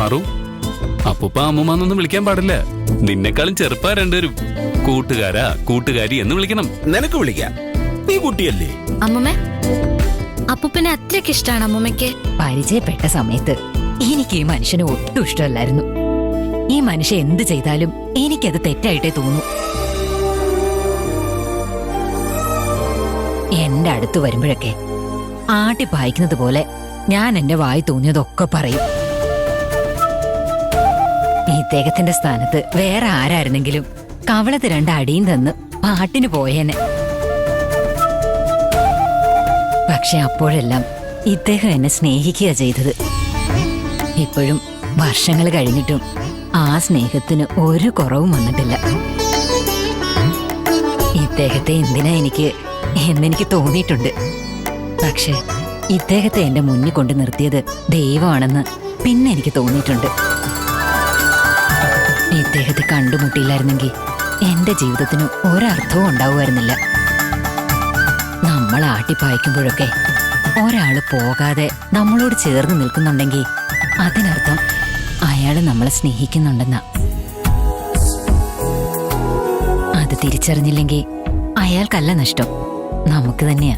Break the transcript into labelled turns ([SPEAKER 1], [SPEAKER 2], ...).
[SPEAKER 1] പാറു, അപ്പൂപ്പ അമ്മൂമ്മന്നൊന്നും വിളിക്കാൻ പാടില്ല. നിന്നെക്കാളും ചെറുപ്പാ രണ്ടുപേരും. കൂട്ടുകാരാ കൂട്ടുകാരി എന്ന് വിളിക്കണം.
[SPEAKER 2] നിനക്ക് വിളിക്കാം, നീ കുട്ടിയല്ലേ.
[SPEAKER 3] അമ്മൂമ്മ, അപ്പൂപ്പനെ അത്രയ്ക്ക് ഇഷ്ടാണ് അമ്മൂമ്മയ്ക്ക്.
[SPEAKER 4] പരിചയപ്പെട്ട സമയത്ത് എനിക്ക് ഈ മനുഷ്യന് ഒട്ടും ഇഷ്ടമല്ലായിരുന്നു. ഈ മനുഷ്യൻ എന്ത് ചെയ്താലും എനിക്കത് തെറ്റായിട്ടേ തോന്നൂ. എന്റെ അടുത്ത് വരുമ്പോഴൊക്കെ ആട്ടി പായിക്കുന്നത് പോലെ ഞാൻ എന്റെ വായി തോന്നിയതൊക്കെ പറയും. ഇദ്ദേഹത്തിന്റെ സ്ഥാനത്ത് വേറെ ആരായിരുന്നെങ്കിലും കവളത്ത് രണ്ടടിയും തന്ന് പാട്ടിന് പോയേനെ. പക്ഷെ അപ്പോഴെല്ലാം ഇദ്ദേഹം എന്നെ സ്നേഹിക്കുക ചെയ്തത്. ഇപ്പോഴും വർഷങ്ങൾ കഴിഞ്ഞിട്ടും ആ സ്നേഹത്തിന് ഒരു കുറവും വന്നിട്ടില്ല. ഇദ്ദേഹത്തെ എന്തിനാ എന്നെനിക്ക് തോന്നിയിട്ടുണ്ട്. പക്ഷെ ഇദ്ദേഹത്തെ എന്റെ മുന്നിൽ കൊണ്ട് നിർത്തിയത് ദൈവമാണെന്ന് പിന്നെ എനിക്ക് തോന്നിയിട്ടുണ്ട്. ഇദ്ദേഹത്തെ കണ്ടുമുട്ടിയില്ലായിരുന്നെങ്കിൽ എന്റെ ജീവിതത്തിന് ഒരർത്ഥവും ഉണ്ടാവുമായിരുന്നില്ല. നമ്മൾ ആട്ടിപ്പായിക്കുമ്പോഴൊക്കെ ഒരാള് പോകാതെ നമ്മളോട് ചേർന്ന് നിൽക്കുന്നുണ്ടെങ്കിൽ അതിനർത്ഥം അയാള് നമ്മളെ സ്നേഹിക്കുന്നുണ്ടെന്നാ. അത് തിരിച്ചറിഞ്ഞില്ലെങ്കിൽ അയാൾക്കല്ല നഷ്ടം, നമുക്ക് തന്നെയാ.